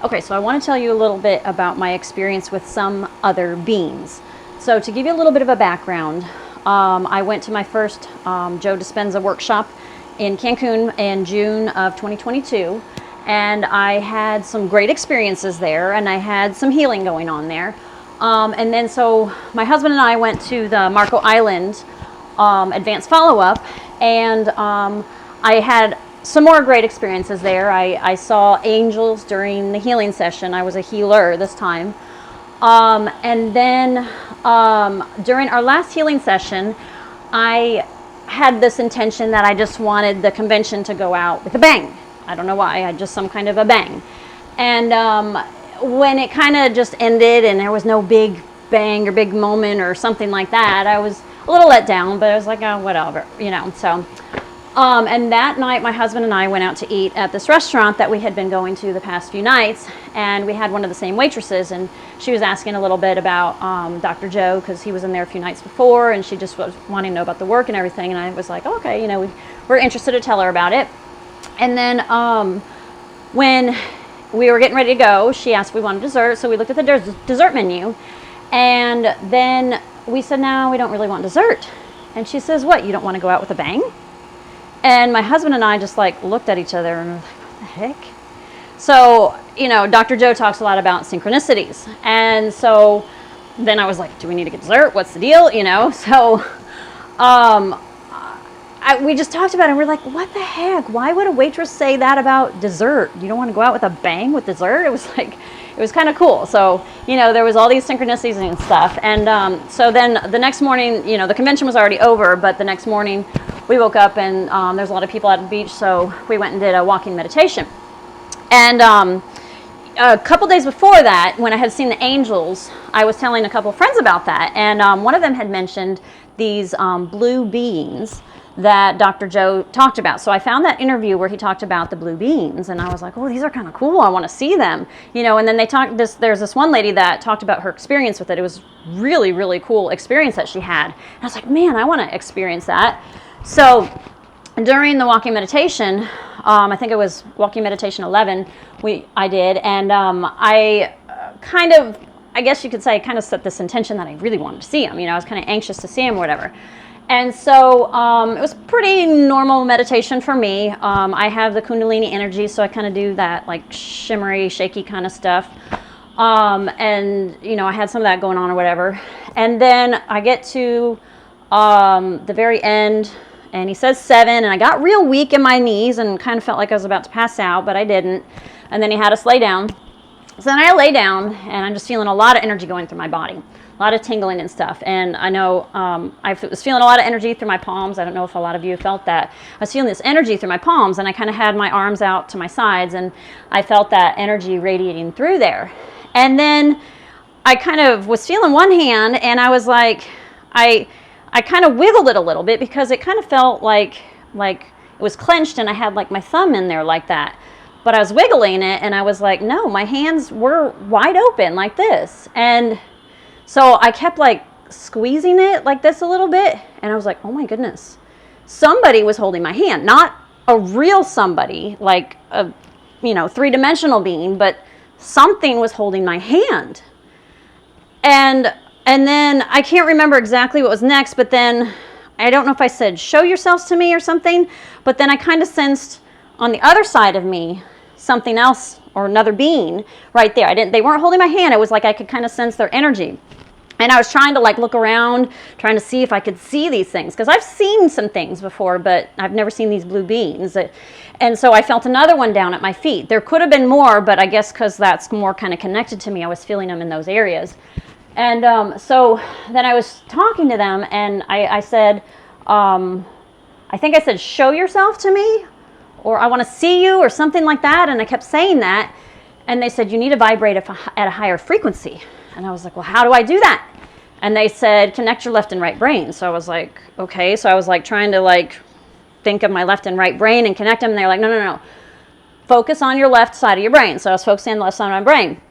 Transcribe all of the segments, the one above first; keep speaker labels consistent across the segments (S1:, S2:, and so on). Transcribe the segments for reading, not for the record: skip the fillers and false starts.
S1: Okay, so I want to tell you a little bit about my experience with some other beings. So to give you a little bit of a background, I went to my first Joe Dispenza workshop in Cancun in June of 2022, and I had some great experiences there, and I had some healing going on there. And then so my husband and I went to the Marco Island advanced follow-up, and I had some more great experiences there. I saw angels during the healing session. I was a healer this time. And then during our last healing session, I had this intention that I just wanted the convention to go out with a bang. I don't know why, I had just some kind of a bang. And when it kind of just ended and there was no big bang or big moment or something like that, I was a little let down, but I was like, oh, whatever, you know, so. And that night, my husband and I went out to eat at this restaurant that we had been going to the past few nights, and we had one of the same waitresses, and she was asking a little bit about Dr. Joe, because he was in there a few nights before, and she just was wanting to know about the work and everything, and I was like, oh, okay, you know, we're interested to tell her about it. And then when we were getting ready to go, she asked if we wanted dessert, so we looked at the dessert menu, and then we said, no, we don't really want dessert. And she says, what, you don't want to go out with a bang? And my husband and I just like looked at each other and were like, what the heck? So, you know, Dr. Joe talks a lot about synchronicities. And so then I was like, do we need to get dessert? What's the deal? You know, so we just talked about it and we're like, what the heck? Why would a waitress say that about dessert? You don't want to go out with a bang with dessert? It was like, it was kind of cool. So, you know, there was all these synchronicities and stuff. And so then the next morning, you know, the convention was already over, but the next morning we woke up and there's a lot of people at the beach. So we went and did a walking meditation. And a couple days before that, when I had seen the angels, I was telling a couple of friends about that. And one of them had mentioned these blue beings that Dr. Joe talked about. So I found that interview where he talked about the blue beings, and I was like, oh, these are kind of cool. I want to see them, you know. And then there's this one lady that talked about her experience with it. It was really, really cool experience that she had. And I was like, man, I want to experience that. So during the walking meditation, I think it was walking meditation 11, I did, and I kind of, I guess you could say, kind of set this intention that I really wanted to see him. You know, I was kind of anxious to see him or whatever. And so it was pretty normal meditation for me. I have the Kundalini energy, so I kind of do that like shimmery, shaky kind of stuff. And, you know, I had some of that going on or whatever. And then I get to the very end, and he says 7, and I got real weak in my knees and kind of felt like I was about to pass out, but I didn't. And then he had us lay down. So then I lay down, and I'm just feeling a lot of energy going through my body. A lot of tingling and stuff. And I know I was feeling a lot of energy through my palms. I don't know if a lot of you felt that. I was feeling this energy through my palms, and I kind of had my arms out to my sides, and I felt that energy radiating through there. And then I kind of was feeling one hand, and I was like, I kind of wiggled it a little bit because it kind of felt like it was clenched, and I had like my thumb in there like that. But I was wiggling it, and I was like, no, my hands were wide open like this. And so I kept like squeezing it like this a little bit, and I was like, oh my goodness, somebody was holding my hand. Not a real somebody, like a, you know, 3-dimensional being, but something was holding my hand. And then I can't remember exactly what was next, but then I don't know if I said, show yourselves to me or something, but then I kind of sensed on the other side of me something else or another being right there. They weren't holding my hand. It was like I could kind of sense their energy. And I was trying to like look around, trying to see if I could see these things, because I've seen some things before, but I've never seen these blue beings. And so I felt another one down at my feet. There could have been more, but I guess because that's more kind of connected to me, I was feeling them in those areas. And so then I was talking to them, and I said, I think I said, show yourself to me, or I want to see you, or something like that. And I kept saying that, and they said, you need to vibrate at a higher frequency. And I was like, well, how do I do that? And they said, connect your left and right brain. So I was like, okay. So I was like trying to like think of my left and right brain and connect them. And they're like, no. Focus on your left side of your brain. So I was focusing on the left side of my brain.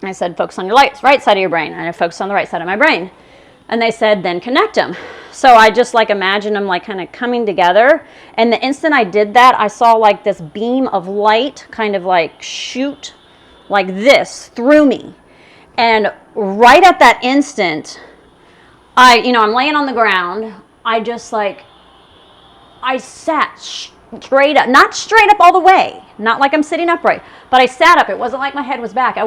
S1: And I said, focus on your right side of your brain. And I focused on the right side of my brain. And they said, then connect them. So I just like imagined them like kind of coming together. And the instant I did that, I saw like this beam of light kind of like shoot like this through me. And right at that instant, I'm laying on the ground. I sat straight up, not straight up all the way, not like I'm sitting upright, but I sat up. It wasn't like my head was back. It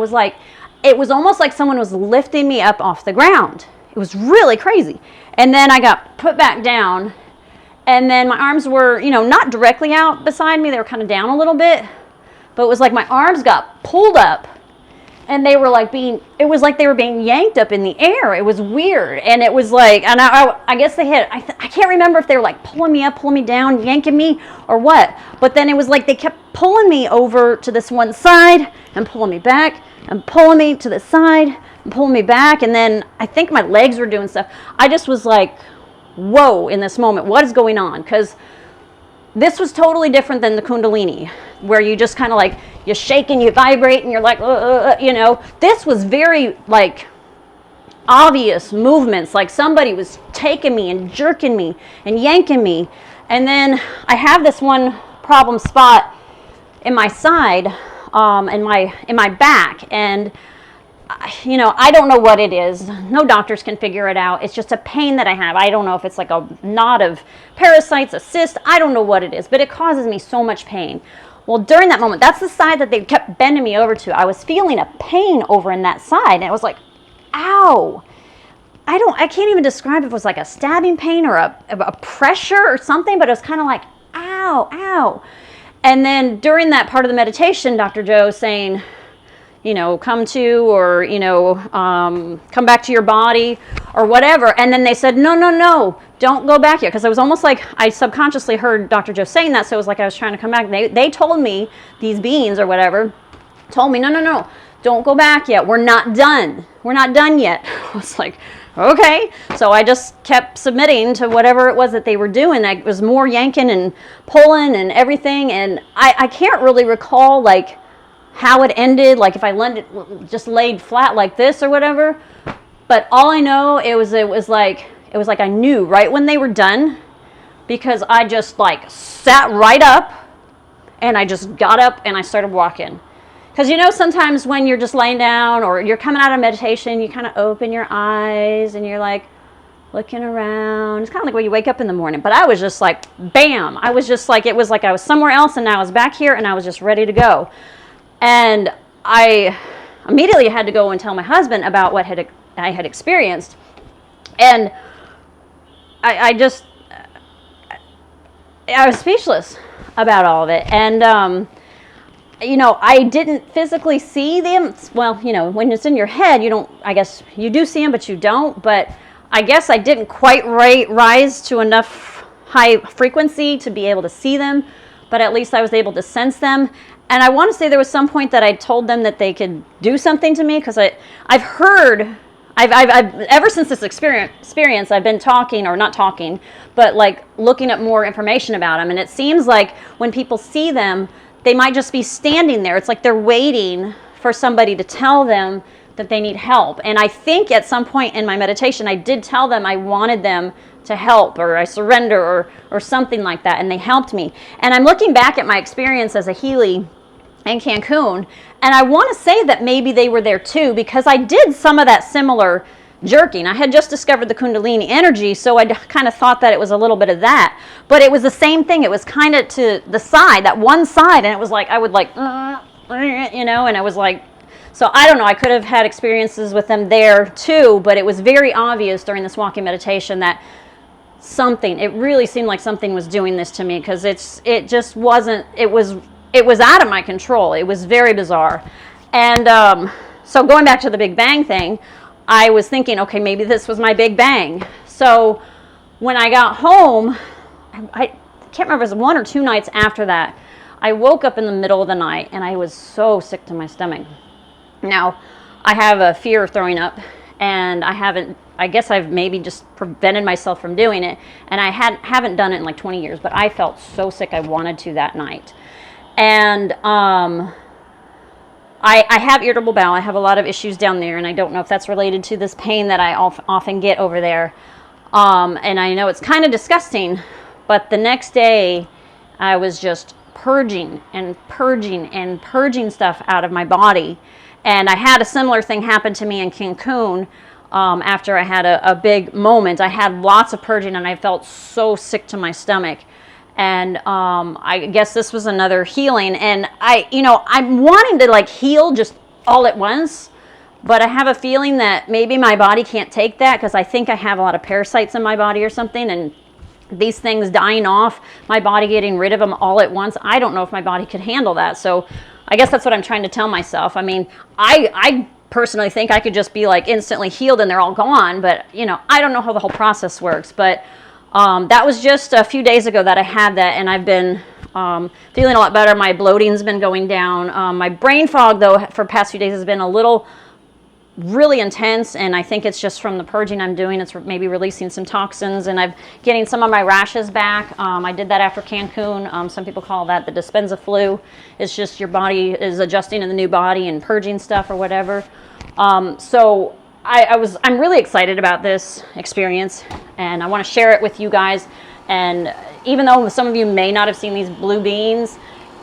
S1: was almost like someone was lifting me up off the ground. It was really crazy. And then I got put back down, and then my arms were, not directly out beside me. They were kind of down a little bit, but it was like my arms got pulled up, and they were it was like they were being yanked up in the air. It was weird. And it was like, and I guess they had, I can't remember if they were like pulling me up, pulling me down, yanking me or what. But then it was like they kept pulling me over to this one side and pulling me back and pulling me to the side and pulling me back. And then I think my legs were doing stuff. I just was like, whoa, in this moment, what is going on? Because this was totally different than the Kundalini, where you just kind of like, you shake and you vibrate and you're like, This was very like obvious movements, like somebody was taking me and jerking me and yanking me. And then I have this one problem spot in my side, in my back, and I don't know what it is. No doctors can figure it out. It's just a pain that I have. I don't know if it's like a knot of parasites, a cyst. I don't know what it is, but it causes me so much pain. Well, during that moment, that's the side that they kept bending me over to. I was feeling a pain over in that side, and it was like, ow. I can't even describe if it was like a stabbing pain or a pressure or something, but it was kind of like, ow, ow. And then during that part of the meditation, Dr. Joe saying, come to, or, come back to your body or whatever. And then they said, no, don't go back yet. Because it was almost like I subconsciously heard Dr. Joe saying that. So it was like I was trying to come back. They told me, these beings or whatever, told me, no, don't go back yet. We're not done. We're not done yet. I was like, okay. So I just kept submitting to whatever it was that they were doing. It was more yanking and pulling and everything. And I can't really recall, like, how it ended, like if I just laid flat like this or whatever. But all I know, it was like I knew right when they were done, because I just like sat right up and I just got up and I started walking. Because sometimes when you're just laying down or you're coming out of meditation, you kind of open your eyes and you're like looking around. It's kind of like when you wake up in the morning. But I was just like, bam. I was just like, it was like I was somewhere else and now I was back here and I was just ready to go. And I immediately had to go and tell my husband about what I had experienced. And I was speechless about all of it. And, I didn't physically see them. Well, when it's in your head, I guess you do see them, but you don't. But I guess I didn't quite rise to enough high frequency to be able to see them. But at least I was able to sense them. And I want to say there was some point that I told them that they could do something to me, because I've heard, ever since this experience, I've been talking, or not talking, but like looking up more information about them. And it seems like when people see them, they might just be standing there. It's like they're waiting for somebody to tell them that they need help. And I think at some point in my meditation, I did tell them I wanted them to help, or I surrender, or something like that, and they helped me. And I'm looking back at my experience as a Healy in Cancun, and I want to say that maybe they were there too, because I did some of that similar jerking. I had just discovered the Kundalini energy, so I kind of thought that it was a little bit of that, but it was the same thing. It was kind of to the side, that one side, and it was like I would like, and I was like, so I don't know, I could have had experiences with them there too, but it was very obvious during this walking meditation that it really seemed like something was doing this to me, because it just wasn't, it was out of my control. It was very bizarre. And so going back to the Big Bang thing, I was thinking, okay, maybe this was my Big Bang. So when I got home, I can't remember if it was 1 or 2 nights after that, I woke up in the middle of the night and I was so sick to my stomach. Now, I have a fear of throwing up, and I guess I've maybe just prevented myself from doing it, and I haven't done it in like 20 years, but I felt so sick I wanted to that night. And I have irritable bowel. I have a lot of issues down there, and I don't know if that's related to this pain that I often get over there. And I know it's kind of disgusting, but the next day I was just purging and purging and purging stuff out of my body. And I had a similar thing happen to me in Cancun. After I had a big moment, I had lots of purging and I felt so sick to my stomach. And I guess this was another healing. And I'm wanting to like heal just all at once, but I have a feeling that maybe my body can't take that because I think I have a lot of parasites in my body or something. And these things dying off, my body getting rid of them all at once, I don't know if my body could handle that. So I guess that's what I'm trying to tell myself. I mean, I personally think I could just be like instantly healed and they're all gone, but I don't know how the whole process works. But that was just a few days ago that I had that, and I've been feeling a lot better. My bloating's been going down. My brain fog, though, for the past few days has been a little really intense, and I think it's just from the purging I'm doing. It's maybe releasing some toxins, and I'm getting some of my rashes back. I did that after Cancun. Some people call that the Dispenza flu. It's just your body is adjusting to the new body and purging stuff or whatever. So I'm really excited about this experience, and I want to share it with you guys. And even though some of you may not have seen these blue beans,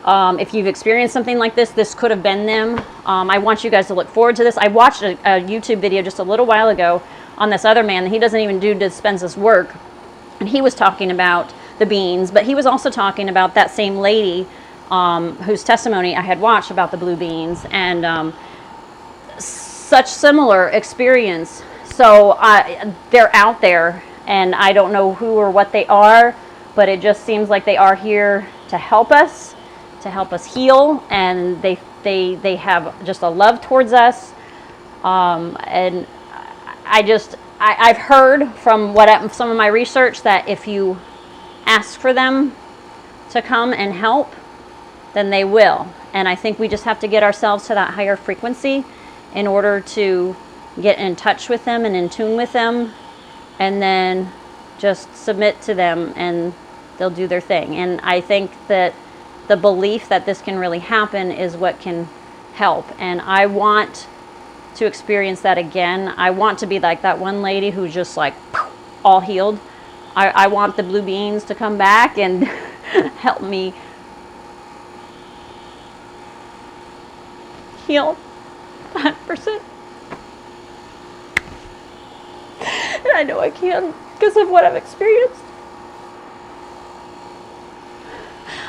S1: if you've experienced something like this could have been them. I want you guys to look forward to this. I watched a YouTube video just a little while ago on this other man. He doesn't even do Dispenza's work. And he was talking about the beans, but he was also talking about that same lady whose testimony I had watched about the blue beans. And such similar experience. So they're out there, and I don't know who or what they are, but it just seems like they are here to help us heal, and they have just a love towards us. And I've heard from some of my research that if you ask for them to come and help, then they will. And I think we just have to get ourselves to that higher frequency in order to get in touch with them and in tune with them, and then just submit to them and they'll do their thing. And I think that the belief that this can really happen is what can help. And I want to experience that again. I want to be like that one lady who's just like all healed. I want the blue beans to come back and help me heal 100%. And I know I can because of what I've experienced.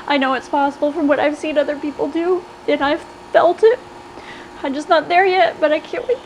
S1: I know it's possible from what I've seen other people do, and I've felt it. I'm just not there yet, but I can't wait.